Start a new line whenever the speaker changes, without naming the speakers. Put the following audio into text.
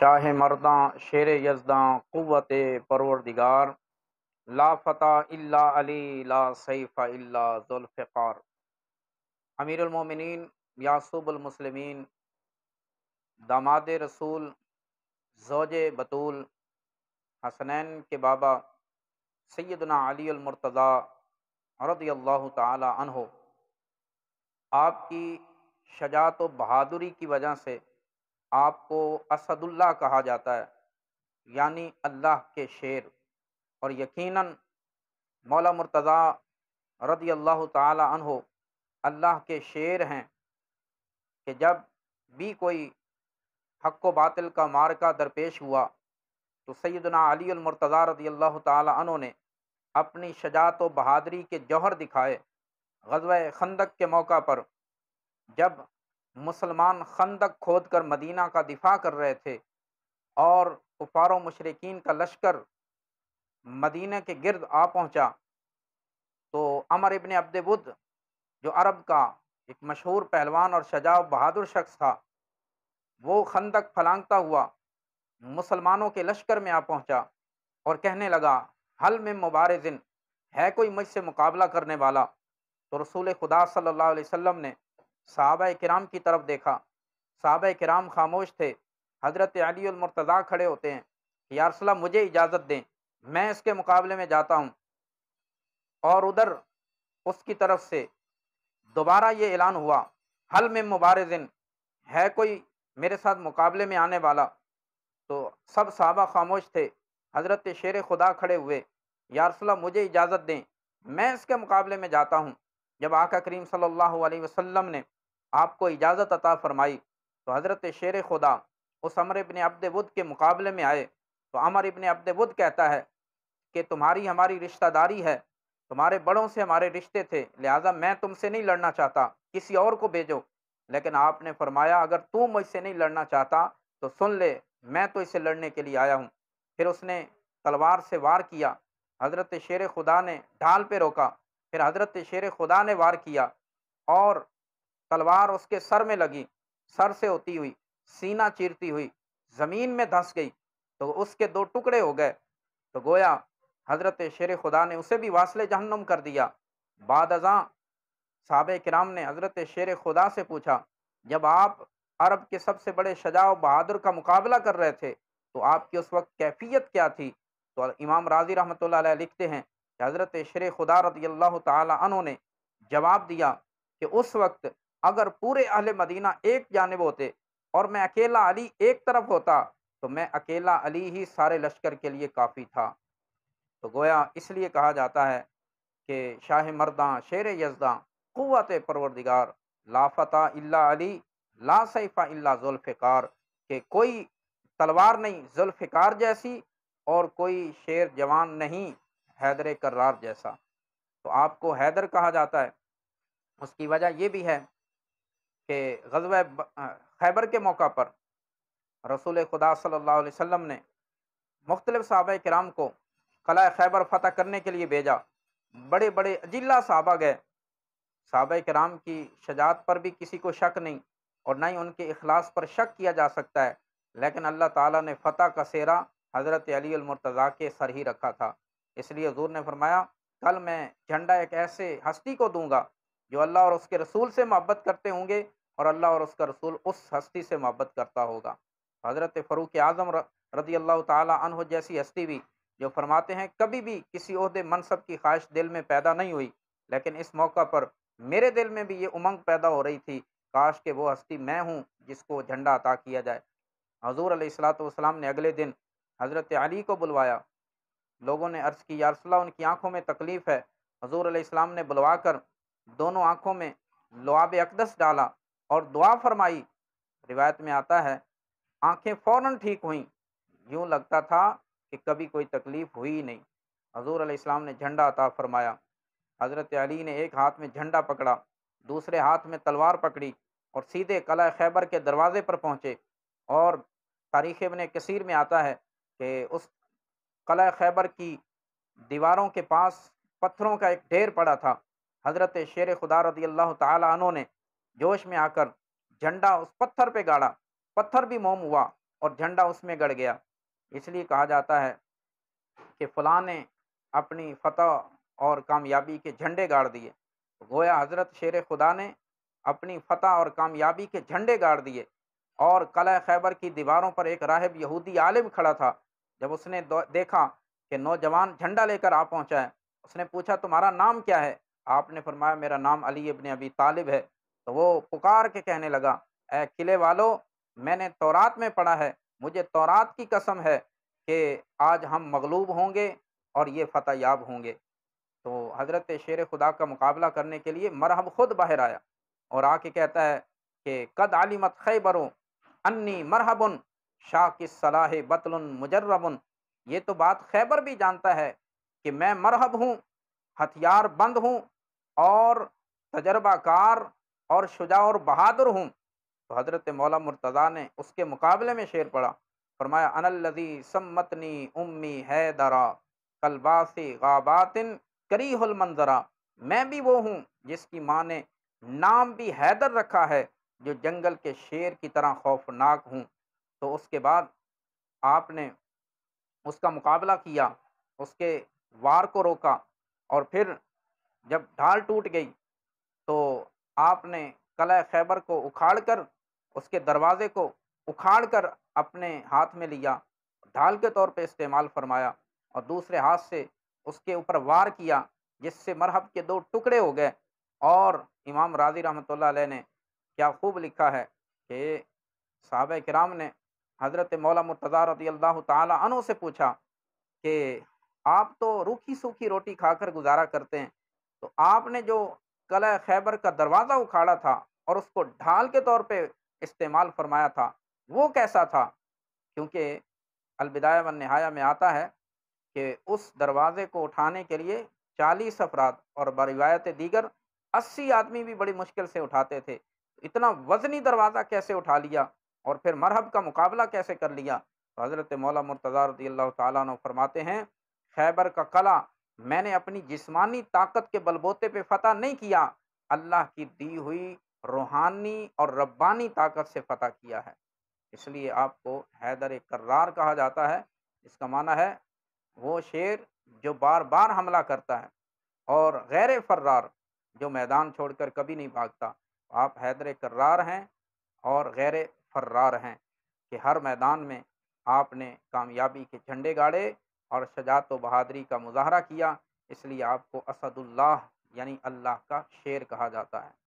شاہ مرداں شیر یزداں قوت پروردگار، لا فتح الا علی لا سیف الا ذوالفقار۔ امیر المومنین یعصوب المسلمین، داماد رسول، زوج بطول، حسنین کے بابا سیدنا علی المرتضیٰ رضی اللہ تعالی عنہ، آپ کی شجاعت و بہادری کی وجہ سے آپ کو اسد اللہ کہا جاتا ہے، یعنی اللہ کے شیر۔ اور یقیناً مولا مرتضیٰ رضی اللہ تعالی عنہ اللہ کے شیر ہیں کہ جب بھی کوئی حق و باطل کا معرکہ درپیش ہوا تو سیدنا علی المرتضیٰ رضی اللہ تعالی عنہ نے اپنی شجاعت و بہادری کے جوہر دکھائے۔ غزوہ خندق کے موقع پر جب مسلمان خندق کھود کر مدینہ کا دفاع کر رہے تھے اور کفار و مشرکین کا لشکر مدینہ کے گرد آ پہنچا، تو عمر ابن عبد ود جو عرب کا ایک مشہور پہلوان اور شجاع و بہادر شخص تھا، وہ خندق پھلانگتا ہوا مسلمانوں کے لشکر میں آ پہنچا اور کہنے لگا، حل من مبارزن، ہے کوئی مجھ سے مقابلہ کرنے والا؟ تو رسول خدا صلی اللہ علیہ وسلم نے صحابہ کرام کی طرف دیکھا، صحابہ کرام خاموش تھے۔ حضرت علی المرتضیٰ کھڑے ہوتے ہیں کہ یا رسول اللہ مجھے اجازت دیں، میں اس کے مقابلے میں جاتا ہوں۔ اور ادھر اس کی طرف سے دوبارہ یہ اعلان ہوا، حل من مبارزن، ہے کوئی میرے ساتھ مقابلے میں آنے والا؟ تو سب صحابہ خاموش تھے۔ حضرت شیر خدا کھڑے ہوئے، یا رسول اللہ مجھے اجازت دیں، میں اس کے مقابلے میں جاتا ہوں۔ جب آقا کریم صلی اللہ علیہ وسلم نے آپ کو اجازت عطا فرمائی تو حضرت شیر خدا اس عمر ابن عبد ود کے مقابلے میں آئے۔ تو عمر ابن عبد ود کہتا ہے کہ تمہاری ہماری رشتہ داری ہے، تمہارے بڑوں سے ہمارے رشتے تھے، لہٰذا میں تم سے نہیں لڑنا چاہتا، کسی اور کو بھیجو۔ لیکن آپ نے فرمایا اگر تو مجھ سے نہیں لڑنا چاہتا تو سن لے، میں تو اسے لڑنے کے لیے آیا ہوں۔ پھر اس نے تلوار سے وار کیا، حضرت شیر خدا نے ڈھال پہ روکا، پھر حضرت شیر خدا نے وار کیا اور تلوار اس کے سر میں لگی، سر سے ہوتی ہوئی سینہ چیرتی ہوئی زمین میں دھنس گئی تو اس کے دو ٹکڑے ہو گئے۔ تو گویا حضرت شیر خدا نے اسے بھی واصل جہنم کر دیا۔ بعد ازاں صحابہ کرام نے حضرت شیر خدا سے پوچھا، جب آپ عرب کے سب سے بڑے شجاع و بہادر کا مقابلہ کر رہے تھے تو آپ کی اس وقت کیفیت کیا تھی؟ تو امام راضی رحمۃ اللہ علیہ لکھتے ہیں کہ حضرت شیر خدا رضی اللہ تعالی عنہ نے جواب دیا کہ اس وقت اگر پورے اہل مدینہ ایک جانب ہوتے اور میں اکیلا علی ایک طرف ہوتا تو میں اکیلا علی ہی سارے لشکر کے لیے کافی تھا۔ تو گویا اس لیے کہا جاتا ہے کہ شاہ مرداں شیر یزداں قوت پروردگار، لا فتح الا علی لا سیف الا ذوالفقار، کہ کوئی تلوار نہیں ذوالفقار جیسی اور کوئی شیر جوان نہیں حیدر کرار جیسا۔ تو آپ کو حیدر کہا جاتا ہے، اس کی وجہ یہ بھی ہے کہ غزوہ خیبر کے موقع پر رسول خدا صلی اللہ علیہ وسلم نے مختلف صحابہ کرام کو قلعہ خیبر فتح کرنے کے لیے بھیجا۔ بڑے بڑے اجلا صحابہ گئے، صحابہ کرام کی شجاعت پر بھی کسی کو شک نہیں اور نہ ہی ان کے اخلاص پر شک کیا جا سکتا ہے، لیکن اللہ تعالیٰ نے فتح کا سہرا حضرت علی المرتضیٰ کے سر ہی رکھا تھا۔ اس لیے حضور نے فرمایا کل میں جھنڈا ایک ایسے ہستی کو دوں گا جو اللہ اور اس کے رسول سے محبت کرتے ہوں گے اور اللہ اور اس کا رسول اس ہستی سے محبت کرتا ہوگا۔ حضرت فاروق اعظم رضی اللہ تعالی عنہ جیسی ہستی بھی جو فرماتے ہیں کبھی بھی کسی عہدے منصب کی خواہش دل میں پیدا نہیں ہوئی، لیکن اس موقع پر میرے دل میں بھی یہ امنگ پیدا ہو رہی تھی، کاش کہ وہ ہستی میں ہوں جس کو جھنڈا عطا کیا جائے۔ حضور علیہ الصلوۃ والسلام نے اگلے دن حضرت علی کو بلوایا۔ لوگوں نے عرض کی یا رسول اللہ ان کی آنکھوں میں تکلیف ہے۔ حضور علیہ السلام نے بلوا کر دونوں آنکھوں میں لعاب اقدس ڈالا اور دعا فرمائی۔ روایت میں آتا ہے آنکھیں فوراً ٹھیک ہوئیں، یوں لگتا تھا کہ کبھی کوئی تکلیف ہوئی ہی نہیں۔ حضور علیہ السلام نے جھنڈا عطا فرمایا۔ حضرت علی نے ایک ہاتھ میں جھنڈا پکڑا، دوسرے ہاتھ میں تلوار پکڑی اور سیدھے قلعہ خیبر کے دروازے پر پہنچے۔ اور تاریخ ابن کثیر میں آتا ہے کہ اس قلعہ خیبر کی دیواروں کے پاس پتھروں کا ایک ڈھیر پڑا تھا۔ حضرت شیر خدا رضی اللہ تعالی عنہ نے جوش میں آ کر جھنڈا اس پتھر پہ گاڑا، پتھر بھی موم ہوا اور جھنڈا اس میں گڑ گیا۔ اس لیے کہا جاتا ہے کہ فلاں نے اپنی فتح اور کامیابی کے جھنڈے گاڑ دیے۔ گویا حضرت شیر خدا نے اپنی فتح اور کامیابی کے جھنڈے گاڑ دیے۔ اور قلعہ خیبر کی دیواروں پر ایک راہب یہودی عالم کھڑا تھا۔ جب اس نے دیکھا کہ نوجوان جھنڈا لے کر آ پہنچا ہے، اس نے پوچھا تمہارا نام کیا ہے؟ آپ نے فرمایا میرا نام علی ابن ابی طالب ہے۔ تو وہ پکار کے کہنے لگا، اے قلعے والو، میں نے تورات میں پڑھا ہے، مجھے تورات کی قسم ہے کہ آج ہم مغلوب ہوں گے اور یہ فتح یاب ہوں گے۔ تو حضرت شیر خدا کا مقابلہ کرنے کے لیے مرحب خود باہر آیا اور آ کے کہتا ہے کہ قد علمت خیبر انی مرحب شاک الصلاح بطل مجرب۔ یہ تو بات خیبر بھی جانتا ہے کہ میں مرحب ہوں، ہتھیار بند ہوں اور تجربہ کار اور شجاع اور بہادر ہوں۔ تو حضرت مولا مرتضیٰ نے اس کے مقابلے میں شعر پڑھا، فرمایا انا الذی سمتنی امی حیدرا کلباس غابات کریہ المنظرا۔ میں بھی وہ ہوں جس کی ماں نے نام بھی حیدر رکھا ہے، جو جنگل کے شیر کی طرح خوفناک ہوں۔ تو اس کے بعد آپ نے اس کا مقابلہ کیا، اس کے وار کو روکا، اور پھر جب ڈھال ٹوٹ گئی تو آپ نے قلعہ خیبر کو اکھاڑ کر، اس کے دروازے کو اکھاڑ کر اپنے ہاتھ میں لیا، ڈھال کے طور پہ استعمال فرمایا، اور دوسرے ہاتھ سے اس کے اوپر وار کیا، جس سے مرحب کے دو ٹکڑے ہو گئے۔ اور امام راضی رحمۃ اللہ علیہ نے کیا خوب لکھا ہے کہ صحابہ کرام نے حضرت مولا مرتضیٰ رضی اللہ تعالی عنہ سے پوچھا کہ آپ تو روکھی سوکھی روٹی کھا کر گزارا کرتے ہیں، تو آپ نے جو قلعہ خیبر کا دروازہ اکھاڑا تھا اور اس کو ڈھال کے طور پہ استعمال فرمایا تھا، وہ کیسا تھا؟ کیونکہ البدایہ والنہایہ میں آتا ہے کہ اس دروازے کو اٹھانے کے لیے 40 افراد اور بروایت دیگر 80 آدمی بھی بڑی مشکل سے اٹھاتے تھے۔ اتنا وزنی دروازہ کیسے اٹھا لیا اور پھر مرحب کا مقابلہ کیسے کر لیا؟ تو حضرت مولا مرتضیٰ رضی اللہ تعالیٰ عنہ فرماتے ہیں خیبر کا قلعہ میں نے اپنی جسمانی طاقت کے بلبوتے پہ فتح نہیں کیا، اللہ کی دی ہوئی روحانی اور ربانی طاقت سے فتح کیا ہے۔ اس لیے آپ کو حیدر کرار کہا جاتا ہے، اس کا معنی ہے وہ شیر جو بار بار حملہ کرتا ہے، اور غیر فرار جو میدان چھوڑ کر کبھی نہیں بھاگتا۔ آپ حیدر کرار ہیں اور غیر فرار ہیں کہ ہر میدان میں آپ نے کامیابی کے جھنڈے گاڑے اور شجاعت و بہادری کا مظاہرہ کیا، اس لیے آپ کو اسد اللہ یعنی اللہ کا شیر کہا جاتا ہے۔